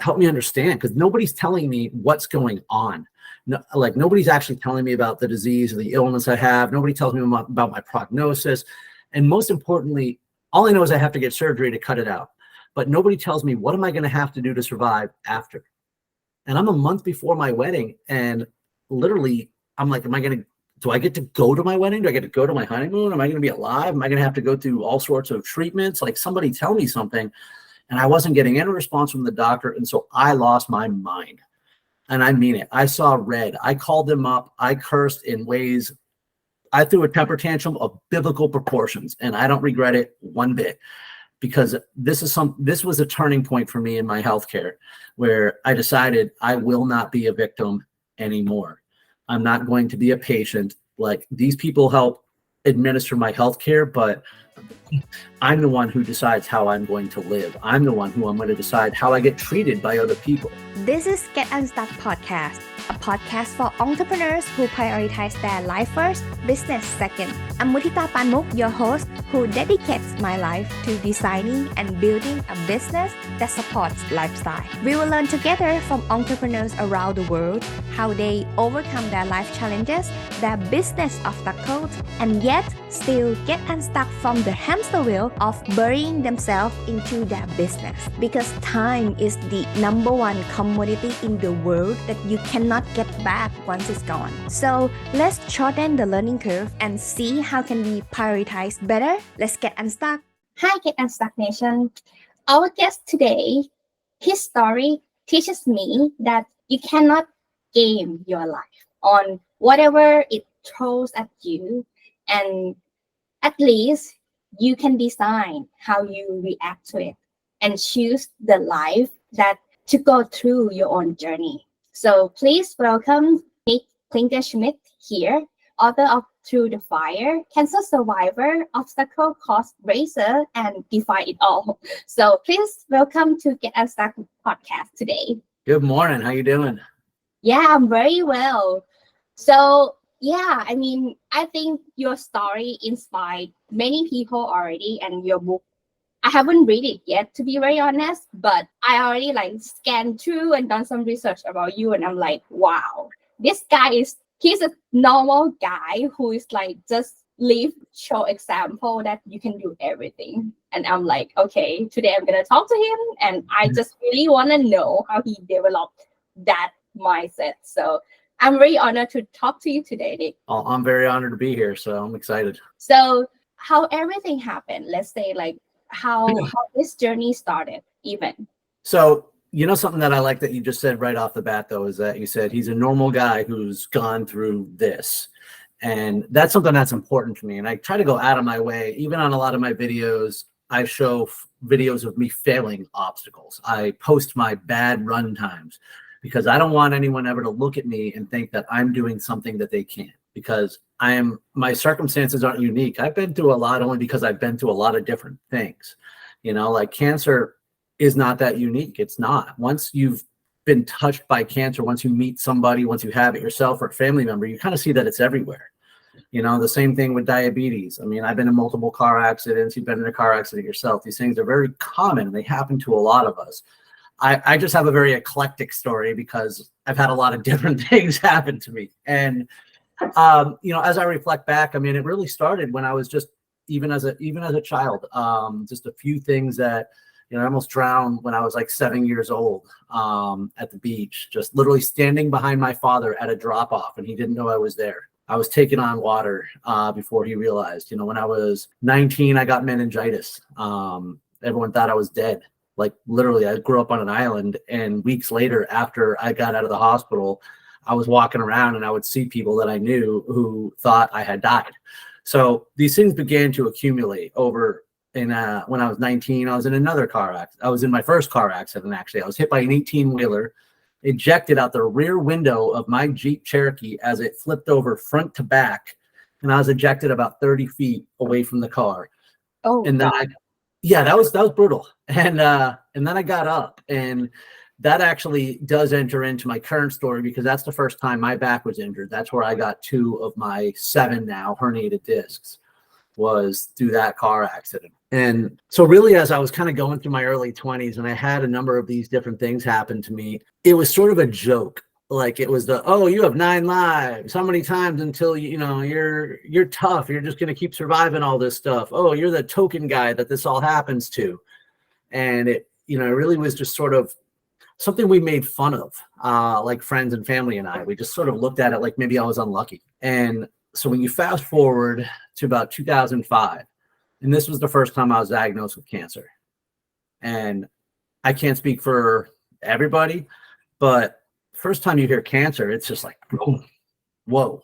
help me understand, because nobody's telling me what's going on. No, like nobody's actually telling me about the disease or the illness I have. Nobody tells me about my prognosis. And most importantly, all I know is I have to get surgery to cut it out. But nobody tells me, what am I going to have to do to survive after? And I'm a month before my wedding. And literally, I'm like, do I get to go to my wedding? Do I get to go to my honeymoon? Am I going to be alive? Am I going to have to go through all sorts of treatments? Like, somebody tell me something. And I wasn't getting any response from the doctor. And so I lost my mind. And I mean it. I saw red. I called them up. I cursed in ways. I threw a temper tantrum of biblical proportions, and I don't regret it one bit, because this was a turning point for me in my healthcare, where I decided I will not be a victim anymore. I'm not going to be a patient. Like, these people help administer my healthcare, but I'm the one who decides how I'm going to live. I'm the one who I'm going to decide how I get treated by other people. This is Get Unstuck Podcast, a podcast for entrepreneurs who prioritize their life first, business second. I'm Mutita Panmuk, your host, who dedicates my life to designing and building a business that supports lifestyle. We will learn together from entrepreneurs around the world how they overcome their life challenges, their business obstacles, and yet still get unstuck from the hamster wheel of burying themselves into their business. Because time is the number one commodity in the world that you cannot get back once it's gone. So let's shorten the learning curve and see how can we prioritize better. Let's get unstuck. Hi, Get Unstuck Nation. Our guest today, his story teaches me that you cannot game your life on whatever it throws at you, and at least you can design how you react to it and choose the life that to go through your own journey. So please welcome Nick Klingesmith here, author of Through the Fire, cancer survivor, obstacle course racer, and defy it all. So please welcome to Get Unstuck podcast today. Good morning. How you doing? Yeah, I'm very well. So yeah, I think your story inspired many people already, and your book, I haven't read it yet, to be very honest, but I already scanned through and done some research about you, and I'm like, wow, this guy he's a normal guy who is just show example that you can do everything. And I'm like, okay, today I'm gonna talk to him, and I just really want to know how he developed that mindset. So I'm very honored to talk to you today, Nick. I'm very honored to be here, so I'm excited. So how everything happened, let's say how this journey started even. So, something that I like that you just said right off the bat, though, is that you said he's a normal guy who's gone through this. And that's something that's important to me. And I try to go out of my way. Even on a lot of my videos, I show videos of me failing obstacles. I post my bad run times, because I don't want anyone ever to look at me and think that I'm doing something that they can't, because my circumstances aren't unique. I've been through a lot only because I've been through a lot of different things. Cancer is not that unique. It's not. Once you've been touched by cancer, once you meet somebody, once you have it yourself or a family member, you kind of see that it's everywhere. The same thing with diabetes. I've been in multiple car accidents. You've been in a car accident yourself. These things are very common. They happen to a lot of us. I just have a very eclectic story because I've had a lot of different things happen to me. And, as I reflect back, it really started when I was just, even as a child, just a few things that, I almost drowned when I was 7 years old at the beach, just literally standing behind my father at a drop off, and he didn't know I was there. I was taking on water before he realized. When I was 19, I got meningitis. Everyone thought I was dead. Literally, I grew up on an island, and weeks later, after I got out of the hospital, I was walking around and I would see people that I knew who thought I had died. So these things began to accumulate over. And when I was 19, I was in another car accident. I was in my first car accident, actually. I was hit by an 18-wheeler, ejected out the rear window of my Jeep Cherokee as it flipped over front to back. And I was ejected about 30 feet away from the car. Oh, and then that was brutal. And then I got up, and that actually does enter into my current story, because that's the first time my back was injured. That's where I got 2 of my 7 now herniated discs. was through that car accident. And so really, as I was kind of going through my early 20s and I had a number of these different things happen to me, it was sort of a joke. Like it was oh, you have 9 lives. How many times until you're tough. You're just going to keep surviving all this stuff. Oh, you're the token guy that this all happens to. And it really was just sort of something we made fun of, like friends and family and I. We just sort of looked at it like maybe I was unlucky. And so when you fast forward to about 2005, and this was the first time I was diagnosed with cancer. And I can't speak for everybody, but first time you hear cancer, it's just like, whoa,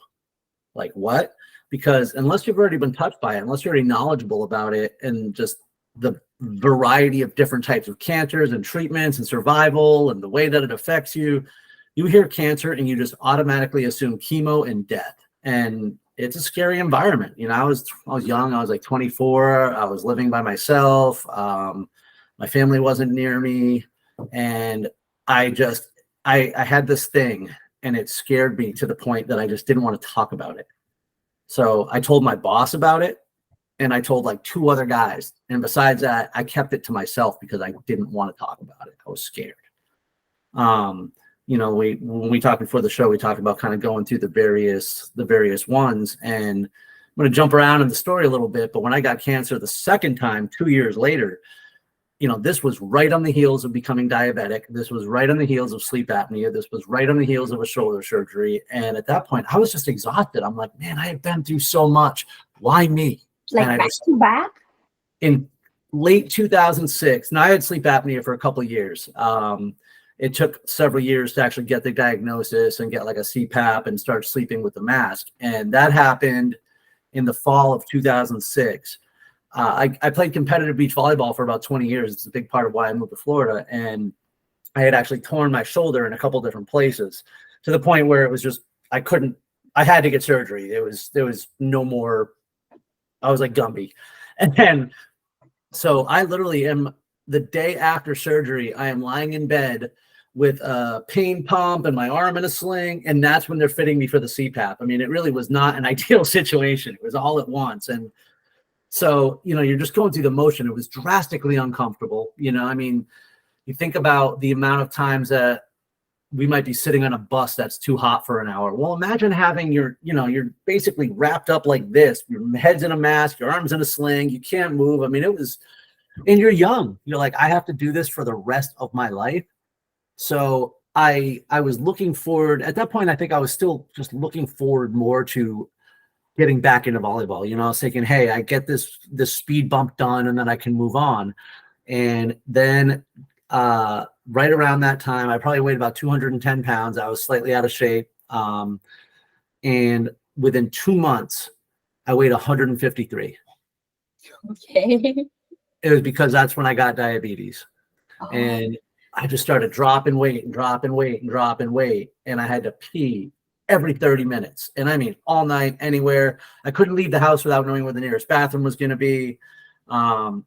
like what? Because unless you've already been touched by it, unless you're already knowledgeable about it and just the variety of different types of cancers and treatments and survival and the way that it affects you, you hear cancer and you just automatically assume chemo and death. And it's a scary environment. I was young. I was like 24. I was living by myself. My family wasn't near me. And I had this thing and it scared me to the point that I just didn't want to talk about it. So I told my boss about it and I told like 2 other guys. And besides that, I kept it to myself because I didn't want to talk about it. I was scared. When we talked before the show, we talked about kind of going through the various ones, and I'm going to jump around in the story a little bit. But when I got cancer the second time, 2 years later, this was right on the heels of becoming diabetic. This was right on the heels of sleep apnea. This was right on the heels of a shoulder surgery. And at that point, I was just exhausted. I'm like, man, I have been through so much. Why me? Like back to back? In late 2006, now I had sleep apnea for a couple of years. It took several years to actually get the diagnosis and get like a CPAP and start sleeping with the mask. And that happened in the fall of 2006. I played competitive beach volleyball for about 20 years. It's a big part of why I moved to Florida. And I had actually torn my shoulder in a couple different places to the point where it was just, I had to get surgery. There was no more, I was like Gumby. And then, so I literally am, the day after surgery, I am lying in bed with a pain pump and my arm in a sling. And that's when they're fitting me for the CPAP. I mean, it really was not an ideal situation. It was all at once. And so, you're just going through the motion. It was drastically uncomfortable. I mean, you think about the amount of times that we might be sitting on a bus that's too hot for an hour. Well, imagine having you're basically wrapped up like this. Your head's in a mask, your arm's in a sling. You can't move. I mean, it was, and you're young. You're like, I have to do this for the rest of my life. So I was looking forward. At that point, I think I was still just looking forward more to getting back into volleyball. I was thinking, hey, I get this speed bump done and then I can move on. And then right around that time, I probably weighed about 210 pounds. I was slightly out of shape. And within 2 months, I weighed 153. Okay. It was because that's when I got diabetes. Oh. And I just started dropping weight. And I had to pee every 30 minutes. And I mean, all night, anywhere. I couldn't leave the house without knowing where the nearest bathroom was going to be.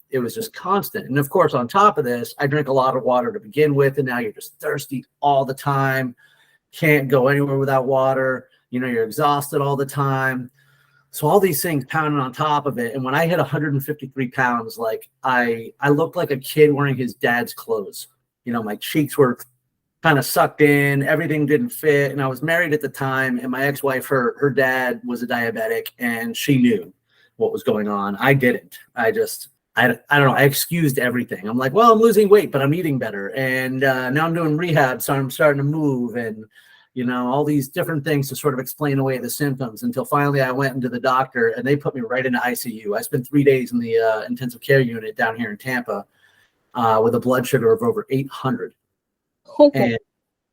It was just constant. And of course, on top of this, I drink a lot of water to begin with. And now you're just thirsty all the time. Can't go anywhere without water. You're exhausted all the time. So all these things pounding on top of it. And when I hit 153 pounds, like I looked like a kid wearing his dad's clothes. My cheeks were kind of sucked in, everything didn't fit. And I was married at the time, and my ex-wife, her dad was a diabetic, and she knew what was going on. I didn't. I don't know. I excused everything. I'm like, well, I'm losing weight, but I'm eating better. And now I'm doing rehab, so I'm starting to move, and all these different things to sort of explain away the symptoms, until finally I went into the doctor and they put me right into ICU. I spent 3 days in the intensive care unit down here in Tampa with a blood sugar of over 800. Okay. And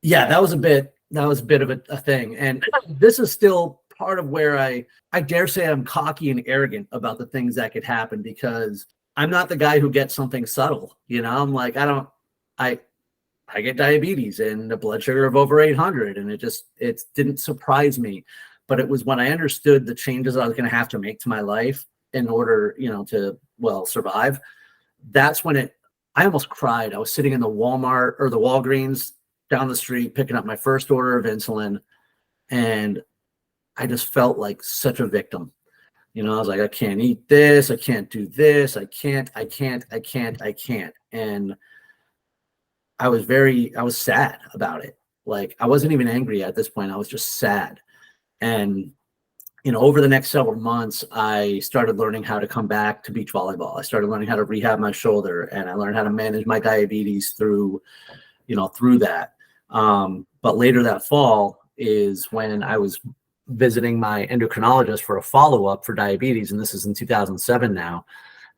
yeah, that was a bit of a thing. And this is still part of where I dare say I'm cocky and arrogant about the things that could happen, because I'm not the guy who gets something subtle. I'm like, I get diabetes and a blood sugar of over 800, and it didn't surprise me. But it was when I understood the changes I was going to have to make to my life in order, to, survive. That's when I almost cried. I was sitting in the Walmart or the Walgreens down the street, picking up my first order of insulin. And I just felt like such a victim, You know, I was like, I can't eat this. I can't do this. I can't. And I was sad about it. Like, I wasn't even angry at this point. I was just sad. And, you know, over the next several months, I started learning how to come back to beach volleyball. I started learning how to rehab my shoulder, and I learned how to manage my diabetes through that. But later that fall is when I was visiting my endocrinologist for a follow-up for diabetes. And this is in 2007 now.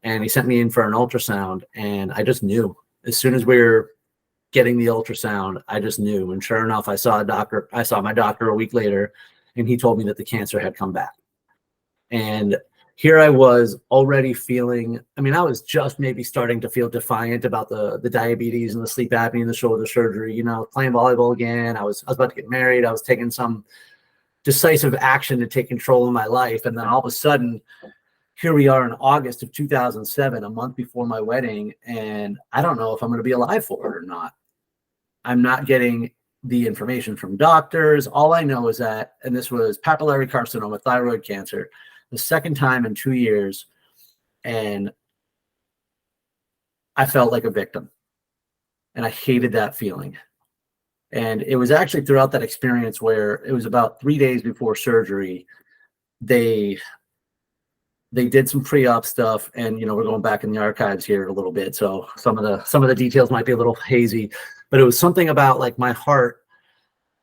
And he sent me in for an ultrasound, and I just knew as soon as we were getting the ultrasound, I just knew. And sure enough, I saw my doctor a week later, and he told me that the cancer had come back. And here I was already feeling, I mean, I was just maybe starting to feel defiant about the diabetes and the sleep apnea and the shoulder surgery, you know, playing volleyball again. I was about to get married. I was taking some decisive action to take control of my life. And then all of a sudden, here we are in August of 2007, a month before my wedding, and I don't know if I'm going to be alive for it or not. I'm not getting the information from doctors. All I know is that, and this was papillary carcinoma, thyroid cancer, the second time in 2 years, and I felt like a victim, and I hated that feeling. And it was actually throughout that experience where it was about 3 days before surgery, they did some pre-op stuff, and, you know, we're going back in the archives here a little bit, so some of the details might be a little hazy, but it was something about, like, my heart.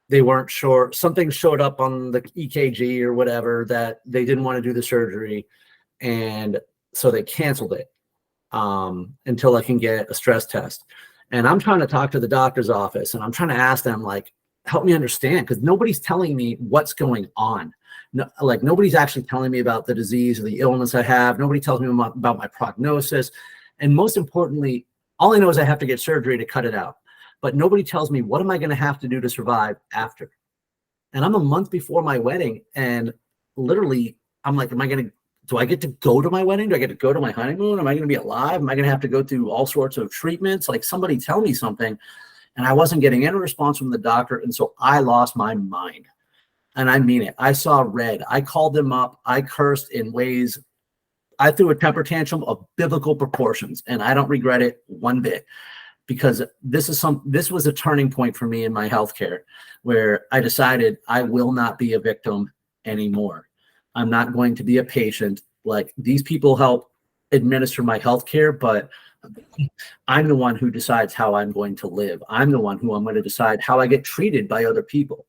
They weren't sure. Something showed up on the EKG or whatever that they didn't want to do the surgery, and so they canceled it until I can get a stress test. And I'm trying to talk to the doctor's office, and I'm trying to ask them, like, help me understand, because nobody's telling me what's going on. No, like, nobody's actually telling me about the disease or the illness I have. Nobody tells me about my prognosis. And most importantly, all I know is I have to get surgery to cut it out. But nobody tells me, what am I going to have to do to survive after? And I'm a month before my wedding, and literally, I'm like, do I get to go to my wedding? Do I get to go to my honeymoon? Am I going to be alive? Am I going to have to go through all sorts of treatments? Like, somebody tell me something. And I wasn't getting any response from the doctor. And so I lost my mind. And I mean it. I saw red. I called them up. I cursed in ways. I threw a temper tantrum of biblical proportions, and I don't regret it one bit, because this was a turning point for me in my healthcare, where I decided I will not be a victim anymore. I'm not going to be a patient. Like, these people help administer my healthcare, but I'm the one who decides how I'm going to live. I'm the one who I'm going to decide how I get treated by other people.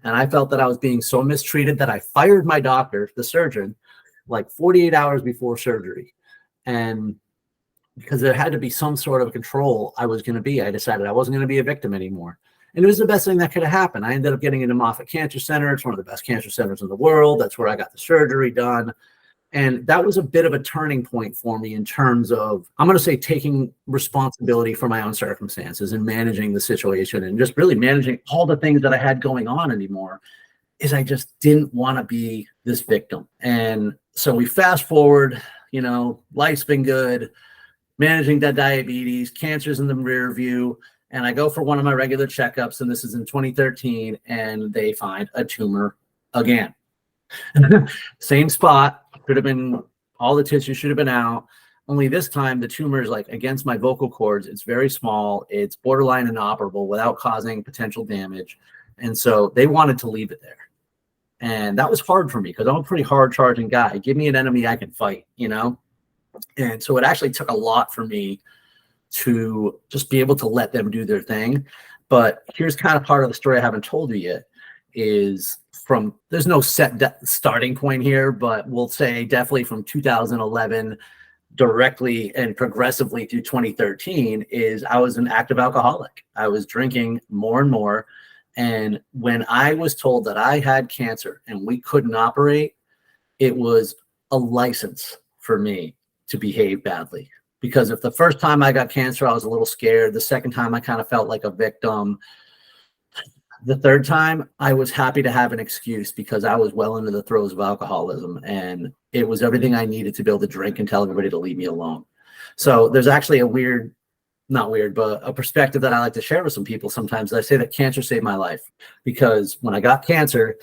And I felt that I was being so mistreated that I fired my doctor, the surgeon, like 48 hours before surgery. And because there had to be some sort of control I decided I wasn't going to be a victim anymore. And it was the best thing that could have happened. I ended up getting into Moffitt Cancer Center. It's one of the best cancer centers in the world. That's where I got the surgery done. And that was a bit of a turning point for me in terms of, I'm going to say, taking responsibility for my own circumstances and managing the situation, and just really managing all the things that I had going on anymore. Is I just didn't want to be this victim. And so we fast forward, you know, life's been good, managing that diabetes, cancer's in the rear view. And I go for one of my regular checkups, and this is in 2013, and they find a tumor again. Same spot. Could have been, all the tissue should have been out. Only this time the tumor is like against my vocal cords. It's very small. It's borderline inoperable without causing potential damage. And so they wanted to leave it there. And that was hard for me, because I'm a pretty hard charging guy. Give me an enemy I can fight, you know? And so it actually took a lot for me to just be able to let them do their thing. But here's kind of part of the story I haven't told you yet, is there's no set starting point here, but we'll say definitely from 2011 directly and progressively through 2013 is I was an active alcoholic. I was drinking more and more. And when I was told that I had cancer and we couldn't operate, it was a license for me to behave badly. Because if the first time I got cancer, I was a little scared. The second time I kind of felt like a victim. The third time, I was happy to have an excuse, because I was well into the throes of alcoholism, and it was everything I needed to be able to drink and tell everybody to leave me alone. So there's actually a perspective that I like to share with some people sometimes. I say that cancer saved my life, because when I got cancer,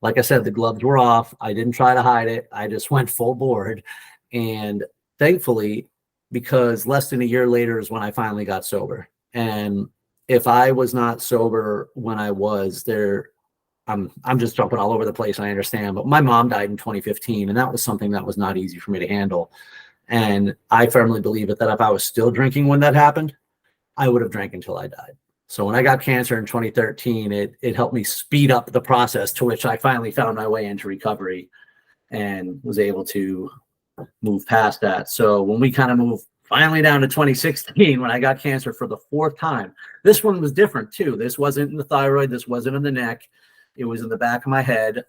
Like I said, the gloves were off. I didn't try to hide it. I just went full board. And thankfully, because less than a year later is when I finally got sober. And if I was not sober when I was there, I'm just jumping all over the place. I understand, but my mom died in 2015, and that was something that was not easy for me to handle. And I firmly believe that if I was still drinking when that happened, I would have drank until I died. So when I got cancer in 2013, it helped me speed up the process to which I finally found my way into recovery and was able to move past that. So when we kind of moved finally down to 2016, when I got cancer for the 4th time, this one was different too. This wasn't in the thyroid. This wasn't in the neck. It was in the back of my head.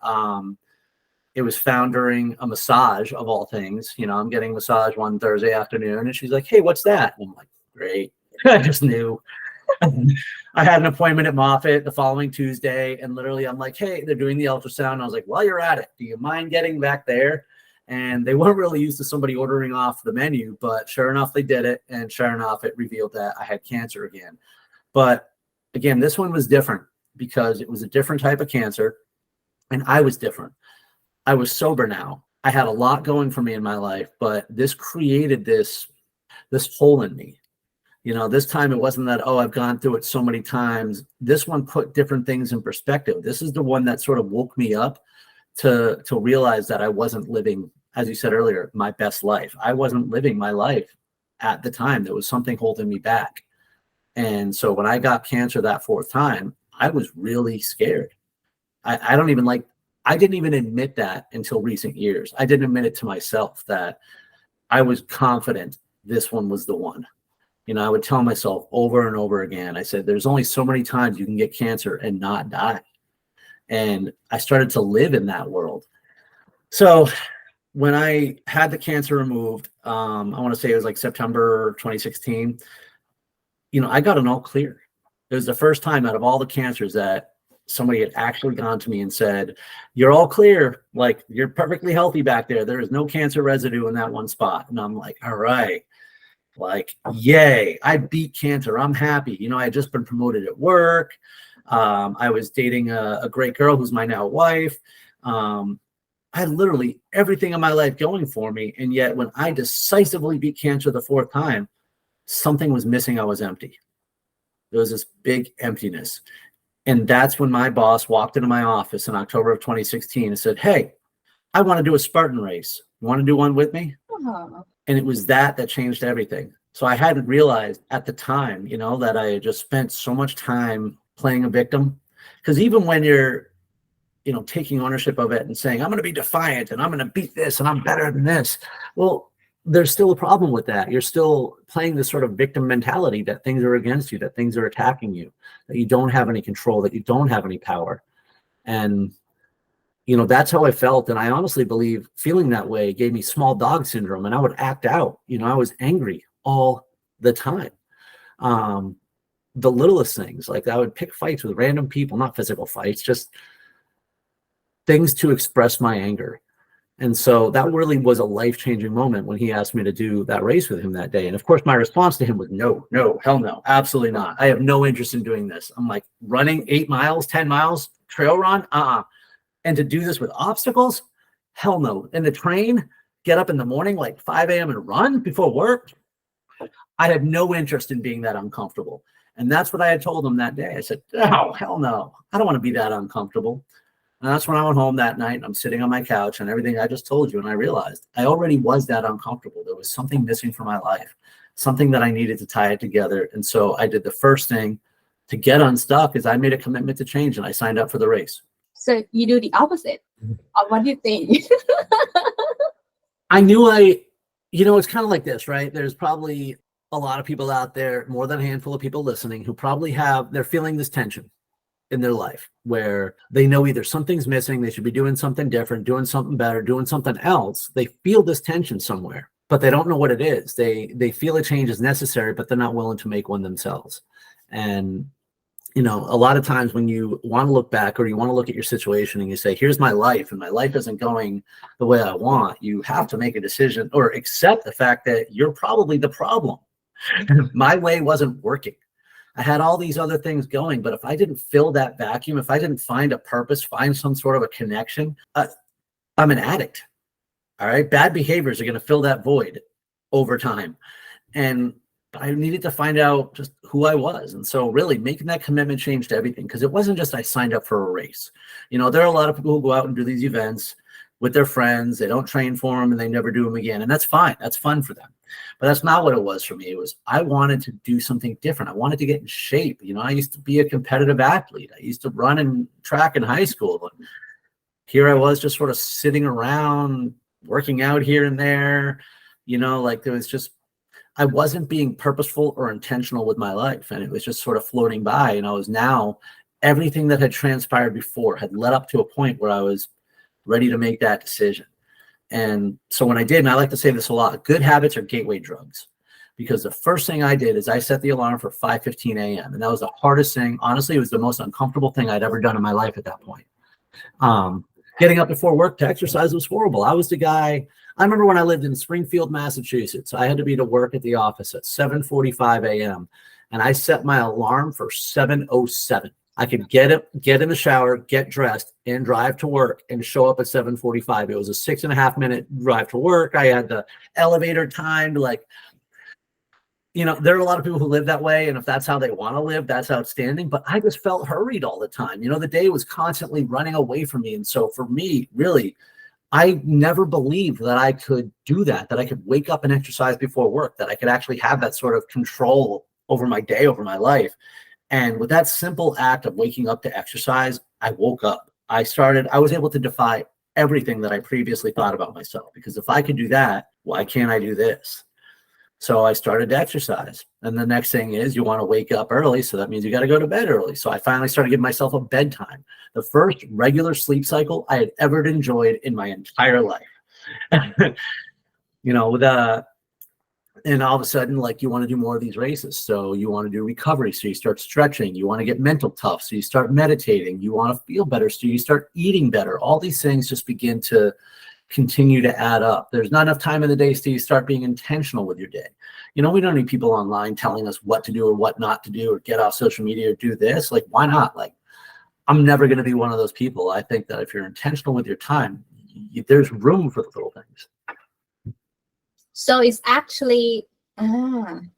It was found during a massage of all things. You know, I'm getting a massage one Thursday afternoon and she's like, "Hey, what's that?" And I'm like, "Great." I just knew. I had an appointment at Moffitt the following Tuesday, and literally I'm like, "Hey, they're doing the ultrasound." I was like, "While you're at it, do you mind getting back there?" And they weren't really used to somebody ordering off the menu, but sure enough, they did it. And sure enough, it revealed that I had cancer again. But again, this one was different because it was a different type of cancer, and I was different. I was sober now. I had a lot going for me in my life, but this created this hole in me. You know, this time it wasn't that, oh, I've gone through it so many times. This one put different things in perspective. This is the one that sort of woke me up to realize that I wasn't living, as you said earlier, my best life. I wasn't living my life at the time. There was something holding me back. And so when I got cancer that 4th time, I was really scared. I didn't even admit that until recent years. I didn't admit it to myself that I was confident this one was the one. You know, I would tell myself over and over again, I said, there's only so many times you can get cancer and not die. And I started to live in that world. So when I had the cancer removed, I want to say it was like September 2016, you know, I got an all clear. It was the first time out of all the cancers that somebody had actually gone to me and said, "You're all clear. Like, you're perfectly healthy back there. There is no cancer residue in that one spot." And I'm like, all right, like, yay, I beat cancer. I'm happy. You know, I had just been promoted at work. I was dating a great girl who's my now wife. I had literally everything in my life going for me. And yet when I decisively beat cancer the 4th time, something was missing. I was empty. There was this big emptiness. And that's when my boss walked into my office in October of 2016 and said, "Hey, I want to do a Spartan race. You want to do one with me?" Uh-huh. And it was that changed everything. So I hadn't realized at the time, you know, that I had just spent so much time playing a victim. Because even when you're, you know, taking ownership of it and saying, "I'm going to be defiant and I'm going to beat this and I'm better than this," well, there's still a problem with that. You're still playing this sort of victim mentality that things are against you, that things are attacking you, that you don't have any control, that you don't have any power. And, you know, that's how I felt. And I honestly believe feeling that way gave me small dog syndrome, and I would act out. You know, I was angry all the time. The littlest things, like I would pick fights with random people, not physical fights, just things to express my anger. And so that really was a life-changing moment when he asked me to do that race with him that day. And of course, my response to him was, no, hell no, absolutely not. I have no interest in doing this. I'm like, running 8 miles, 10 miles, trail run? And to do this with obstacles? Hell no. And to train, get up in the morning, like 5 a.m. and run before work? I had no interest in being that uncomfortable. And that's what I had told him that day. I said, "Oh, hell no. I don't want to be that uncomfortable." And that's when I went home that night, and I'm sitting on my couch and everything I just told you. And I realized I already was that uncomfortable. There was something missing from my life, something that I needed to tie it together. And so I did the first thing to get unstuck is I made a commitment to change, and I signed up for the race. So you do the opposite of what you think. I knew you know, it's kind of like this, right? There's probably a lot of people out there, more than a handful of people listening, who probably they're feeling this tension in their life where they know either something's missing, they should be doing something different, doing something better, doing something else. They feel this tension somewhere, but they don't know what it is. They feel a change is necessary, but they're not willing to make one themselves. And, you know, a lot of times when you want to look back or you want to look at your situation and you say, "Here's my life and my life isn't going the way I want," you have to make a decision or accept the fact that you're probably the problem. My way wasn't working. I had all these other things going, but if I didn't fill that vacuum, if I didn't find a purpose, find some sort of a connection, I'm an addict. All right. Bad behaviors are going to fill that void over time. And I needed to find out just who I was. And so really making that commitment changed everything, because it wasn't just I signed up for a race. You know, there are a lot of people who go out and do these events with their friends. They don't train for them and they never do them again. And that's fine. That's fun for them. But that's not what it was for me. It was, I wanted to do something different. I wanted to get in shape. You know, I used to be a competitive athlete. I used to run in track in high school. And here I was just sort of sitting around, working out here and there. You know, like there was just, I wasn't being purposeful or intentional with my life. And it was just sort of floating by. And I was now, everything that had transpired before had led up to a point where I was ready to make that decision. And so when I did, and I like to say this a lot, good habits are gateway drugs, because the first thing I did is I set the alarm for 5:15 a.m. And that was the hardest thing. Honestly, it was the most uncomfortable thing I'd ever done in my life at that point. Getting up before work to exercise was horrible. I was the guy. I remember when I lived in Springfield, Massachusetts, I had to be to work at the office at 7:45 a.m. And I set my alarm for 7:07. I could get in the shower, get dressed, and drive to work and show up at 7:45. It was a 6.5 minute drive to work. I had the elevator timed. Like, you know, there are a lot of people who live that way. And if that's how they want to live, that's outstanding. But I just felt hurried all the time. You know, the day was constantly running away from me. And so for me, really, I never believed that I could do that I could wake up and exercise before work, that I could actually have that sort of control over my day, over my life. And with that simple act of waking up to exercise, I woke up. I was able to defy everything that I previously thought about myself, because if I could do that, why can't I do this? So I started to exercise. And the next thing is you want to wake up early. So that means you got to go to bed early. So I finally started giving myself a bedtime, the first regular sleep cycle I had ever enjoyed in my entire life. You know, and all of a sudden, like, you want to do more of these races. So you want to do recovery. So you start stretching. You want to get mental tough. So you start meditating. You want to feel better. So you start eating better. All these things just begin to continue to add up. There's not enough time in the day so you start being intentional with your day. You know, we don't need people online telling us what to do or what not to do, or get off social media or do this. Like, why not? Like, I'm never going to be one of those people. I think that if you're intentional with your time, there's room for the little things. So it's actually, many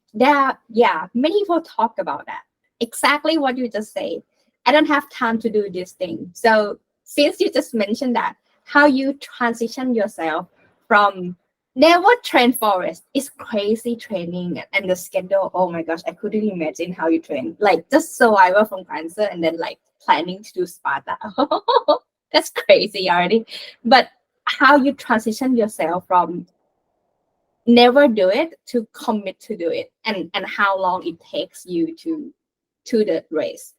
people talk about that. Exactly what you just said. I don't have time to do this thing. So since you just mentioned that, how you transition yourself from never train forest is crazy training and the schedule. Oh my gosh, I couldn't imagine how you train. Like, just survival from cancer and then like planning to do Sparta. That's crazy already. But how you transition yourself from never do it to commit to do it, and how long it takes you to the race.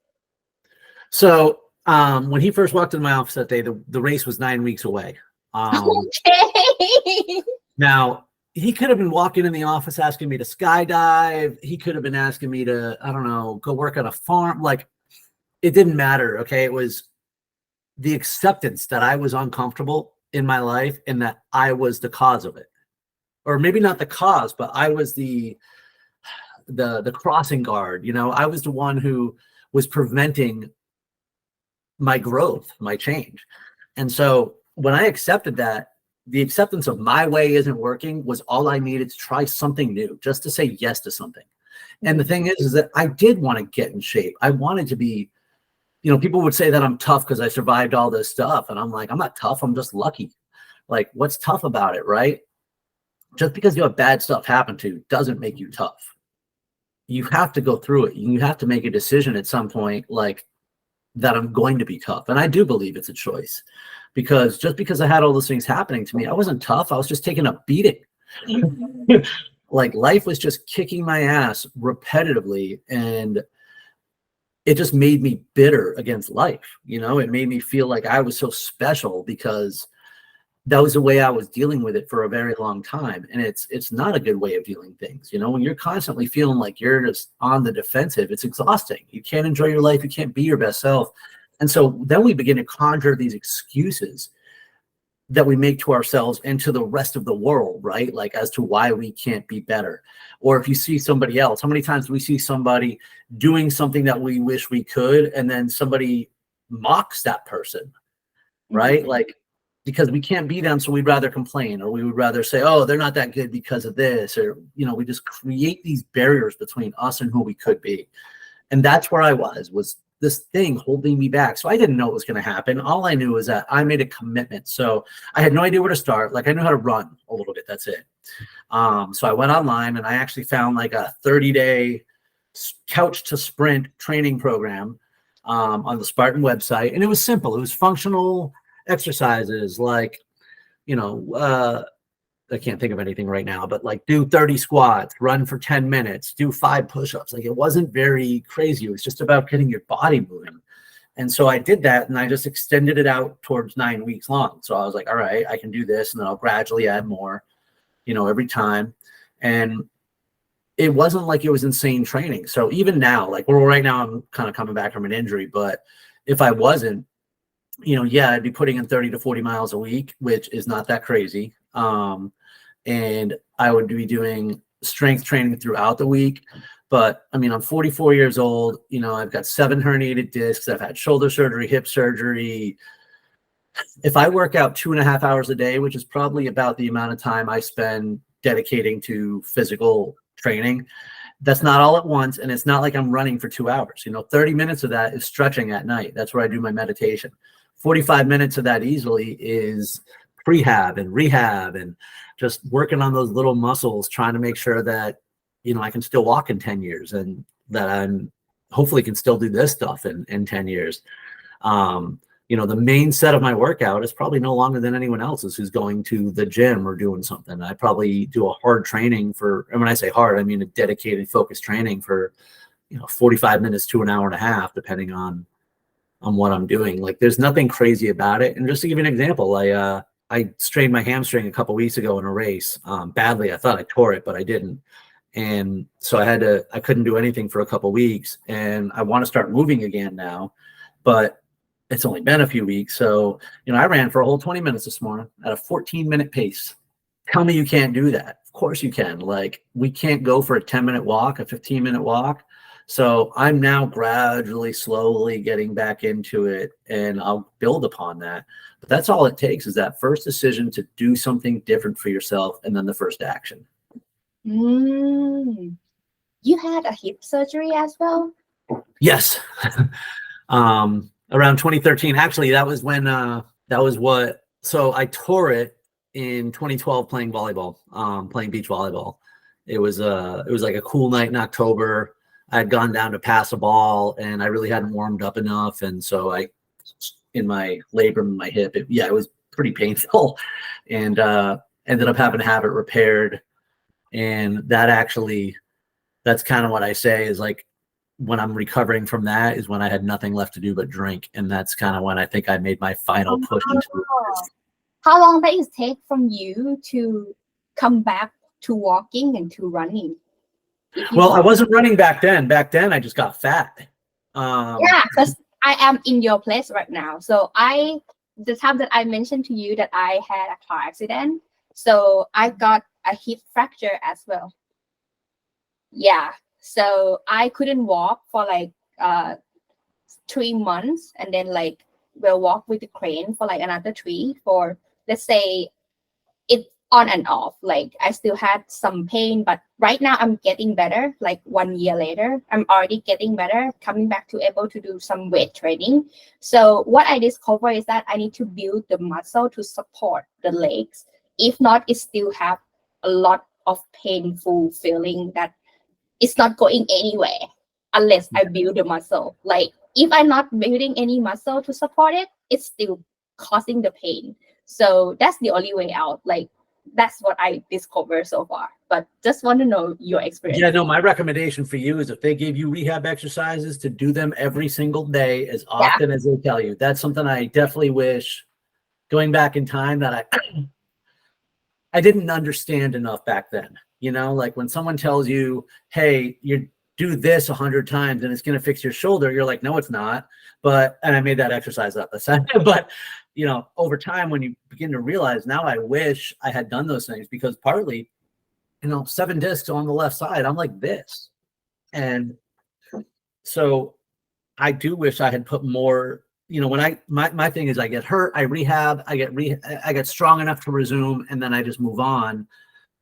So when he first walked into my office that day, the race was 9 weeks away. Okay. Now, he could have been walking in the office asking me to skydive. He could have been asking me to, I don't know, go work on a farm. Like, it didn't matter. Okay. It was the acceptance that I was uncomfortable in my life and that I was the cause of it. Or maybe not the cause, but I was the crossing guard. You know, I was the one who was preventing my growth, my change. And so when I accepted that, the acceptance of my way isn't working was all I needed to try something new, just to say yes to something. And the thing is that I did want to get in shape. I wanted to be, you know, people would say that I'm tough because I survived all this stuff. And I'm like, I'm not tough. I'm just lucky. Like, what's tough about it, right? Just because you have bad stuff happen to you doesn't make you tough. You have to go through it. You have to make a decision at some point, like, that I'm going to be tough. And I do believe it's a choice, because just because I had all those things happening to me, I wasn't tough. I was just taking a beating. Like, life was just kicking my ass repetitively. And it just made me bitter against life. You know, it made me feel like I was so special because that was the way I was dealing with it for a very long time. And it's not a good way of dealing things. You know, when you're constantly feeling like you're just on the defensive, it's exhausting. You can't enjoy your life. You can't be your best self. And so then we begin to conjure these excuses that we make to ourselves and to the rest of the world, right? Like as to why we can't be better. Or if you see somebody else, how many times do we see somebody doing something that we wish we could, and then somebody mocks that person, right? Mhm. Like, because we can't be them, so we'd rather complain, or we would rather say, oh, they're not that good because of this, or, you know, we just create these barriers between us and who we could be. And that's where I was this thing holding me back. So I didn't know what was going to happen. All I knew was that I made a commitment. So I had no idea where to start. Like, I knew how to run a little bit. That's it. So I went online and I actually found like a 30-day couch to sprint training program on the Spartan website. And it was simple. It was functional exercises like, you know, I can't think of anything right now, but like do 30 squats, run for 10 minutes, do 5 push-ups. Like, it wasn't very crazy. It was just about getting your body moving. And so I did that, and I just extended it out towards 9 weeks long. So I was like, all right, I can do this, and then I'll gradually add more, you know, every time. And it wasn't like it was insane training. So even now, like, well, right now I'm kind of coming back from an injury, but if I wasn't, you know, yeah, I'd be putting in 30 to 40 miles a week, which is not that crazy. And I would be doing strength training throughout the week. But I mean, I'm 44 years old. You know, I've got 7 herniated discs. I've had shoulder surgery, hip surgery. If I work out 2.5 hours a day, which is probably about the amount of time I spend dedicating to physical training, that's not all at once. And it's not like I'm running for 2 hours. You know, 30 minutes of that is stretching at night. That's where I do my meditation. 45 minutes of that easily is prehab and rehab and just working on those little muscles, trying to make sure that, you know, I can still walk in 10 years and that I'm hopefully can still do this stuff in 10 years. You know, the main set of my workout is probably no longer than anyone else's who's going to the gym or doing something. I probably do a hard training for, and when I say hard, I mean a dedicated focused training for, you know, 45 minutes to an hour and a half, depending on what I'm doing. Like, there's nothing crazy about it. And just to give you an example, I strained my hamstring a couple weeks ago in a race badly. I thought I tore it, but I didn't. And so I couldn't do anything for a couple weeks, and I want to start moving again now, but it's only been a few weeks. So, you know, I ran for a whole 20 minutes this morning at a 14-minute pace. Tell me you can't do that. Of course you can. Like, we can't go for a 10-minute walk, a 15-minute walk. So I'm now gradually, slowly getting back into it, and I'll build upon that. But that's all it takes, is that first decision to do something different for yourself, and then the first action. You had a hip surgery as well? Yes. Around 2013. Actually, that was when, so I tore it in 2012 playing volleyball, playing beach volleyball. It was like a cool night in October. I had gone down to pass a ball, and I really hadn't warmed up enough. And so in my labrum in my hip, it was pretty painful, and ended up having to have it repaired. And that's kind of what I say is, like, when I'm recovering from that is when I had nothing left to do but drink. And that's kind of when I think I made my final push into it. How long did it take from you to come back to walking and to running? Well, I wasn't running back then. Back then, I just got fat. Yeah, because I am in your place right now. So the time that I mentioned to you that I had a car accident, so I got a hip fracture as well. Yeah, so I couldn't walk for like 3 months, and then like we'll walk with the crane for like another 3 for, let's say, it on and off. Like, I still had some pain, but right now I'm getting better. Like 1 year later, I'm already getting better, coming back to able to do some weight training. So what I discovered is that I need to build the muscle to support the legs. If not, it still have a lot of painful feeling that it's not going anywhere unless I build the muscle. Like, if I'm not building any muscle to support it, it's still causing the pain. So that's the only way out. Like, that's what I discovered so far. But just want to know your experience. Yeah, no, my recommendation for you is if they gave you rehab exercises, to do them every single day as often as they tell you. That's something I definitely wish, going back in time, that I didn't understand enough back then. You know, like when someone tells you, hey, you do this 100 times and it's going to fix your shoulder, you're like, no, it's not. And I made that exercise up. But over time, when you begin to realize, now I wish I had done those things, because partly, 7 discs on the left side, I'm like this. And so I do wish I had put more, when my thing is, I get hurt, I rehab, I get strong enough to resume, and then I just move on.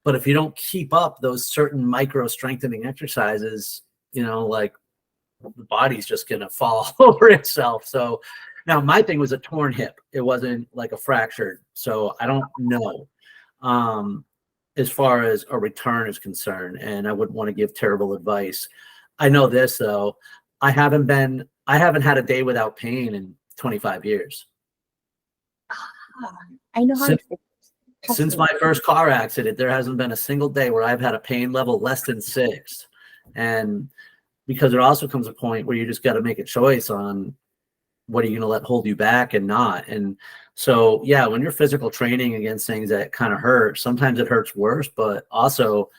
But if you don't keep up those certain micro strengthening exercises, like, the body's just going to fall over itself. So now my thing was a torn hip. It wasn't like a fractured. So I don't know as far as a return is concerned, and I wouldn't want to give terrible advice. I know this, though. I haven't had a day without pain in 25 years. I know how since my first car accident, there hasn't been a single day where I've had a pain level less than 6. And because there also comes a point where you just got to make a choice on what are you going to let hold you back and not. And so, yeah, when you're physical training against things that kind of hurt, sometimes it hurts worse. But also,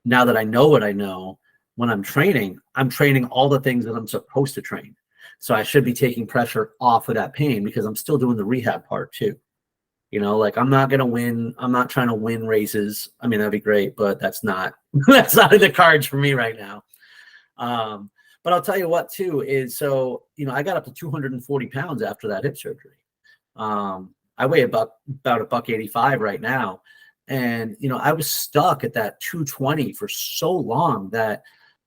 now that I know what I know, when I'm training all the things that I'm supposed to train. So I should be taking pressure off of that pain, because I'm still doing the rehab part too. Like, I'm not going to win. I'm not trying to win races. I mean, that'd be great, but that's not in the cards for me right now. But I'll tell you what too is, so, I got up to 240 pounds after that hip surgery. I weigh about $185 right now. And, I was stuck at that 220 for so long that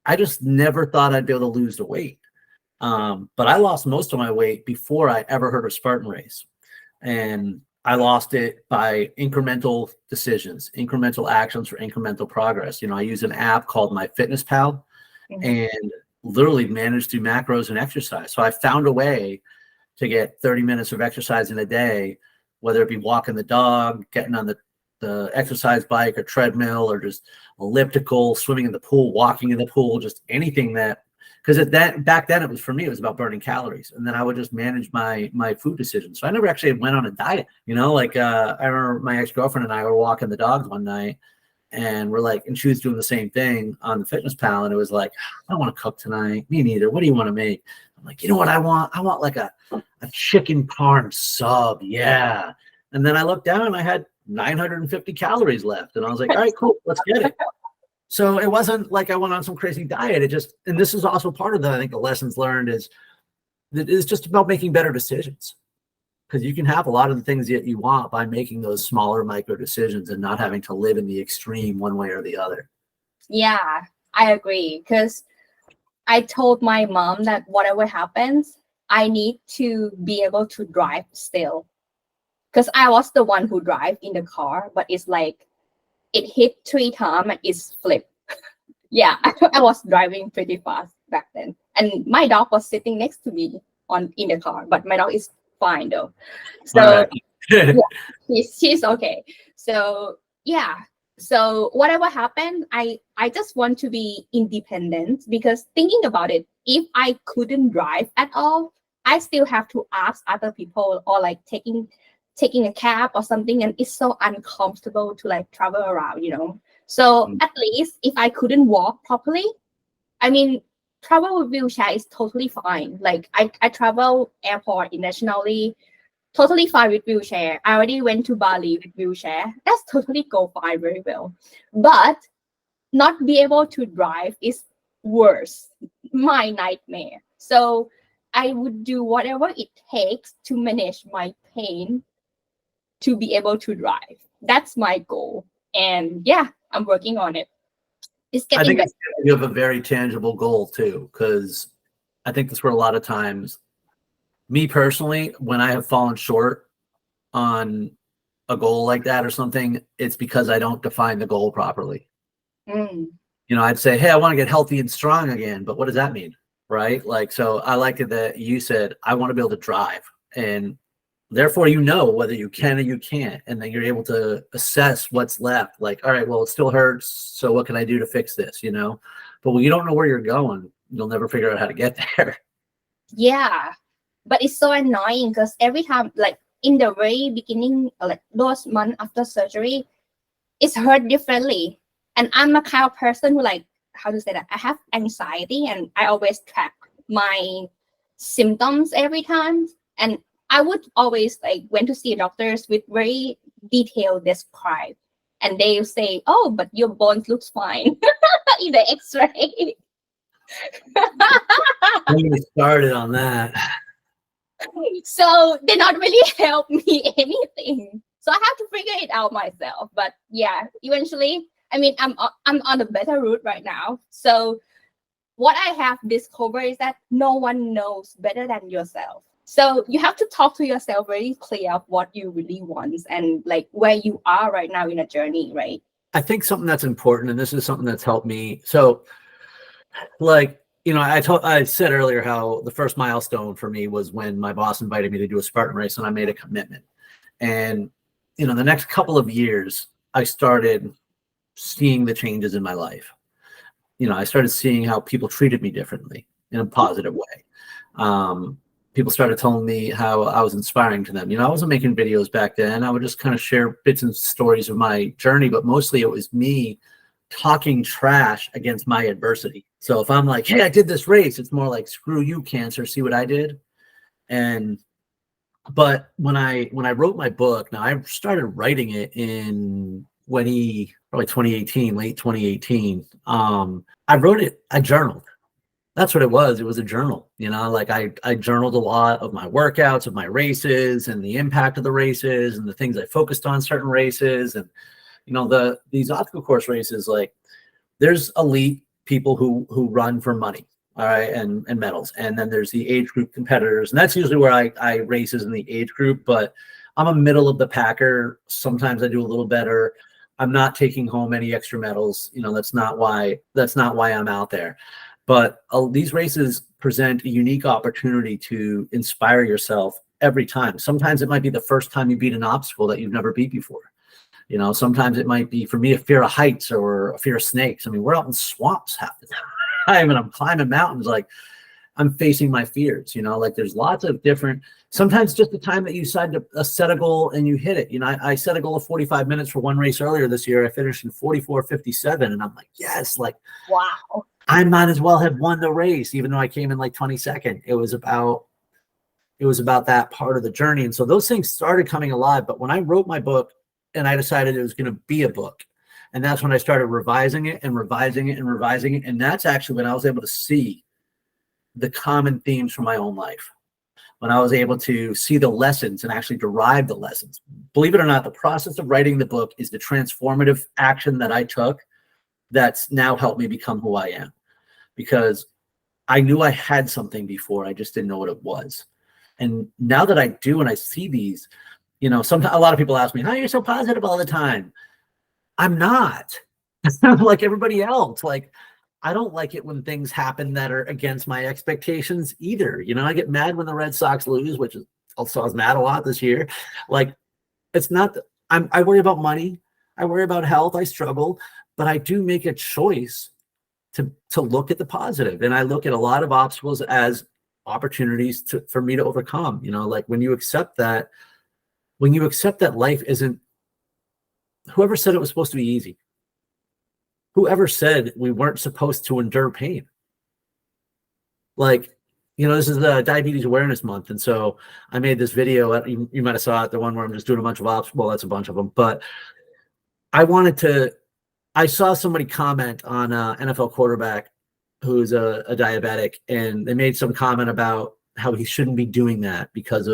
I just never thought I'd be able to lose the weight. But I lost most of my weight before I ever heard of Spartan Race. And I lost it by incremental decisions, incremental actions for incremental progress. I use an app called MyFitnessPal, and literally manage through macros and exercise. So I found a way to get 30 minutes of exercise in a day, whether it be walking the dog, getting on the exercise bike or treadmill, or just elliptical, swimming in the pool, walking in the pool, just anything that, because back then it was about burning calories. And then I would just manage my food decisions. So I never actually went on a diet, I remember my ex-girlfriend and I were walking the dogs one night, and and she was doing the same thing on the FitnessPal. And it was like, I don't want to cook tonight. Me neither. What do you want to make? I'm like, you know what I want? I want like a chicken parm sub. Yeah. And then I looked down and I had 950 calories left. And I was like, all right, cool. Let's get it. So it wasn't like I went on some crazy diet. And this is also part of I think the lessons learned is that it's just about making better decisions. Because you can have a lot of the things that you want by making those smaller micro decisions and not having to live in the extreme one way or the other. Yeah, I agree. Because I told my mom that whatever happens, I need to be able to drive still. Because I was the one who drive in the car, but it's like it hit 3 times and it's flipped. Yeah, I was driving pretty fast back then. And my dog was sitting next to me in the car, but my dog is fine though. So yeah, she's okay. So yeah. So whatever happened, I just want to be independent, because thinking about it, if I couldn't drive at all, I still have to ask other people, or like taking a cab or something, and it's so uncomfortable to like travel around, So at least if I couldn't walk properly, I mean, travel with wheelchair is totally fine. Like I travel airport internationally, totally fine with wheelchair. I already went to Bali with wheelchair. That's totally go fine very well. But not be able to drive is worse, my nightmare. So I would do whatever it takes to manage my pain to be able to drive. That's my goal. And yeah, I'm working on it. It's I getting think you have a very tangible goal too, because I think that's where a lot of times, me personally, when I have fallen short on a goal like that or something, it's because I don't define the goal properly. I'd say, hey, I want to get healthy and strong again, but what does that mean? Right? Like, so I like it that you said, I want to be able to drive, and therefore, whether you can or you can't, and then you're able to assess what's left. Like, all right, well, it still hurts, so what can I do to fix this? But when you don't know where you're going, you'll never figure out how to get there. Yeah, but it's so annoying, because every time, like in the very beginning, like those months after surgery, it's hurt differently. And I'm a kind of person who, like, how to say that? I have anxiety, and I always track my symptoms every time. And I would always like went to see doctors with very detailed describe, and they say, "Oh, but your bones looks fine in the X-ray." When we started on that. So they not really help me anything. So I have to figure it out myself. But yeah, eventually, I mean, I'm on a better route right now. So what I have discovered is that no one knows better than yourself. So you have to talk to yourself very clear of what you really want and like where you are right now in a journey, right? I think something that's important, and this is something that's helped me. So, like, I said earlier how the first milestone for me was when my boss invited me to do a Spartan race, and I made a commitment. And the next couple of years, I started seeing the changes in my life. I started seeing how people treated me differently in a positive way. People started telling me how I was inspiring to them. I wasn't making videos back then. I would just kind of share bits and stories of my journey, but mostly it was me talking trash against my adversity. So if I'm like, hey, I did this race, it's more like, screw you, cancer, see what I did. But when I wrote my book, now I started writing it in probably 2018, late 2018. I wrote it, I journaled. That's what it was. It was a journal, like I journaled a lot of my workouts, of my races, and the impact of the races, and the things I focused on certain races. And these obstacle course races, like there's elite people who run for money, all right, and medals, and then there's the age group competitors, and that's usually where I races in the age group. But I'm a middle of the packer. Sometimes I do a little better. I'm not taking home any extra medals. That's not why I'm out there. But these races present a unique opportunity to inspire yourself every time. Sometimes it might be the first time you beat an obstacle that you've never beat before. Sometimes it might be, for me, a fear of heights or a fear of snakes. I mean, we're out in swamps half the time, and I'm climbing mountains. Like, I'm facing my fears. Like there's lots of different. Sometimes just the time that you decide to set a goal and you hit it. I set a goal of 45 minutes for one race earlier this year. I finished in 44:57, and I'm like, yes, like, wow. I might as well have won the race, even though I came in like 22nd. It was about that part of the journey. And so those things started coming alive. But when I wrote my book and I decided it was going to be a book, and that's when I started revising it and revising it and revising it. And that's actually when I was able to see the common themes from my own life. When I was able to see the lessons and actually derive the lessons. Believe it or not, the process of writing the book is the transformative action that I took that's now helped me become who I am. Because I knew I had something before, I just didn't know what it was. And now that I do, and I see these, sometimes a lot of people ask me, how are you so positive all the time? I'm not. I'm like everybody else. Like, I don't like it when things happen that are against my expectations either. I get mad when the Red Sox lose, which is also, I was mad a lot this year. Like, it's not, I worry about money. I worry about health. I struggle, but I do make a choice to look at the positive. And I look at a lot of obstacles as opportunities for me to overcome. Like when you accept that life isn't, whoever said it was supposed to be easy? Whoever said we weren't supposed to endure pain? Like, this is the Diabetes Awareness Month. And so I made this video, you might have saw it, the one where I'm just doing a bunch of obstacles. Well, that's a bunch of them, but I saw somebody comment on an NFL quarterback who's a diabetic, and they made some comment about how he shouldn't be doing that because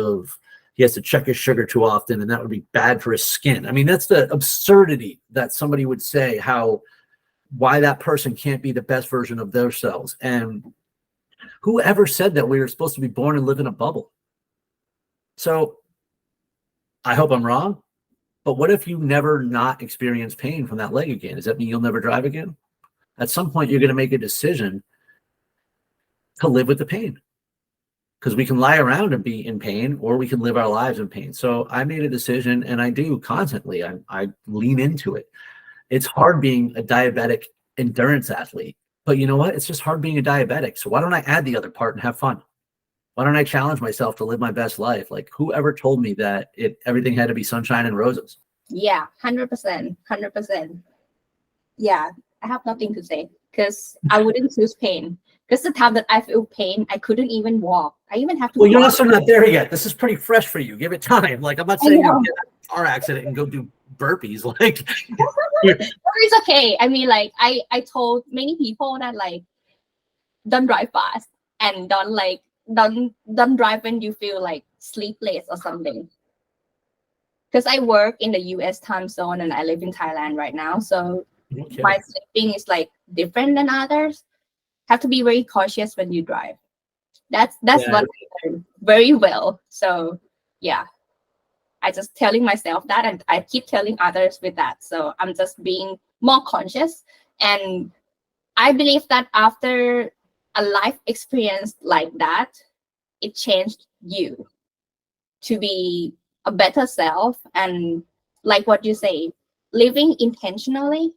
he has to check his sugar too often, and that would be bad for his skin. I mean, that's the absurdity that somebody would say, why that person can't be the best version of themselves. And whoever said that we were supposed to be born and live in a bubble? So I hope I'm wrong. But what if you never not experience pain from that leg again? Does that mean you'll never drive again? At some point, you're going to make a decision to live with the pain, because we can lie around and be in pain, or we can live our lives in pain. So I made a decision, and I do constantly. I lean into it. It's hard being a diabetic endurance athlete, but you know what? It's just hard being a diabetic. So why don't I add the other part and have fun? Why don't I challenge myself to live my best life? Like, whoever told me that everything had to be sunshine and roses? Yeah, 100%, 100%. Yeah, I have nothing to say because I wouldn't choose pain. Because the time that I feel pain, I couldn't even walk. I even have to. Well, you're also not there yet. This is pretty fresh for you. Give it time. Like, I'm not saying you're gonna get in a car accident and go do burpees. Like, It's okay. I mean, like I told many people that like don't drive fast and don't drive when you feel like sleepless or something. Because I work in the US time zone and I live in Thailand right now, so my sleeping is like different than others. Have to be very cautious when you drive. That's what I learned very well. So yeah, I just telling myself that, and I keep telling others with that. So I'm just being more conscious, and I believe that after a life experience like that, it changed you to be a better self, and like what you say, living intentionally.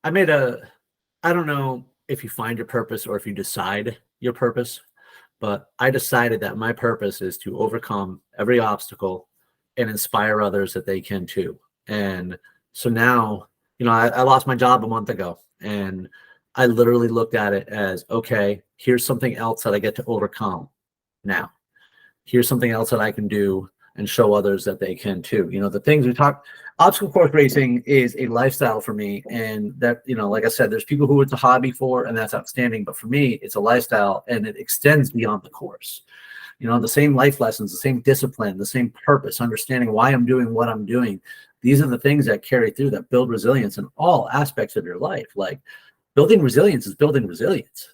I don't know if you find your purpose or if you decide your purpose, but I decided that my purpose is to overcome every obstacle and inspire others that they can too. And so now, I lost my job a month ago, and I literally looked at it as, okay, here's something else that I get to overcome now. Here's something else that I can do and show others that they can too. The things we talk, obstacle course racing is a lifestyle for me. And that, like I said, there's people who it's a hobby for, and that's outstanding. But for me, it's a lifestyle, and it extends beyond the course. The same life lessons, the same discipline, the same purpose, understanding why I'm doing what I'm doing. These are the things that carry through, that build resilience in all aspects of your life. Like, building resilience is building resilience.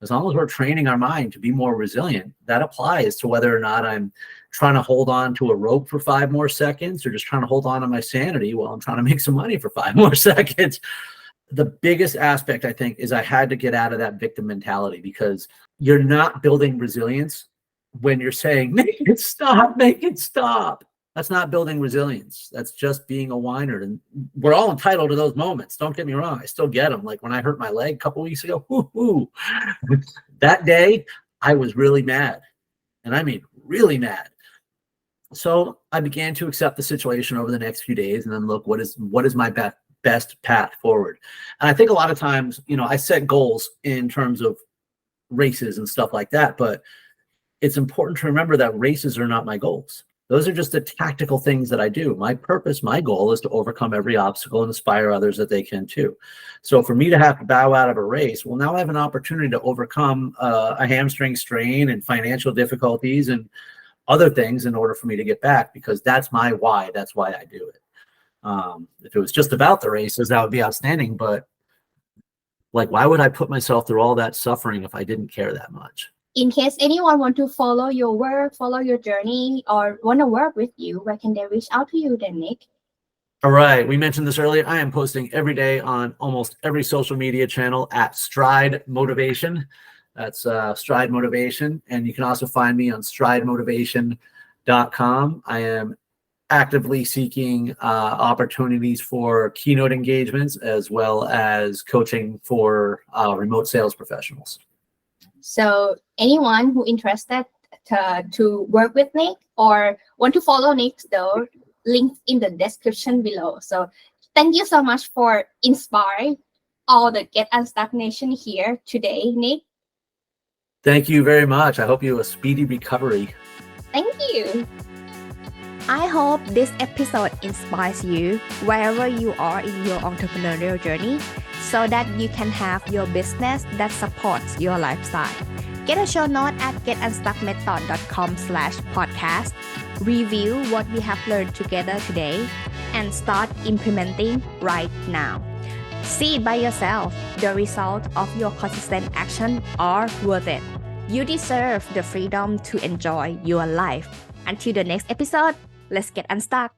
As long as we're training our mind to be more resilient, that applies to whether or not I'm trying to hold on to a rope for 5 more seconds, or just trying to hold on to my sanity while I'm trying to make some money for 5 more seconds. The biggest aspect, I think, is I had to get out of that victim mentality, because you're not building resilience when you're saying, make it stop, make it stop. That's not building resilience. That's just being a whiner. And we're all entitled to those moments. Don't get me wrong. I still get them. Like when I hurt my leg a couple weeks ago, that day I was really mad. And I mean, really mad. So I began to accept the situation over the next few days, and then look, what is my best path forward? And I think a lot of times, I set goals in terms of races and stuff like that, but it's important to remember that races are not my goals. Those are just the tactical things that I do. My purpose, my goal is to overcome every obstacle and inspire others that they can too. So for me to have to bow out of a race, well, now I have an opportunity to overcome a hamstring strain and financial difficulties and other things in order for me to get back, because that's my why. That's why I do it. If it was just about the races, that would be outstanding. But like, why would I put myself through all that suffering if I didn't care that much? In case anyone want to follow your work, follow your journey, or want to work with you, where can they reach out to you then, Nick? All right. We mentioned this earlier. I am posting every day on almost every social media channel at Stride Motivation. That's Stride Motivation. And you can also find me on stridemotivation.com. I am actively seeking opportunities for keynote engagements, as well as coaching for remote sales professionals. So anyone who interested to work with Nick or want to follow Nick, though, links in the description below. So thank you so much for inspiring all the Get Unstuck Nation here today, Nick. Thank you very much. I hope you have a speedy recovery. Thank you. I hope this episode inspires you wherever you are in your entrepreneurial journey, so that you can have your business that supports your lifestyle. Get a show note at getunstuckmethod.com/podcast. Review what we have learned together today and start implementing right now. See it by yourself. The result of your consistent action are worth it. You deserve the freedom to enjoy your life. Until the next episode, let's get unstuck.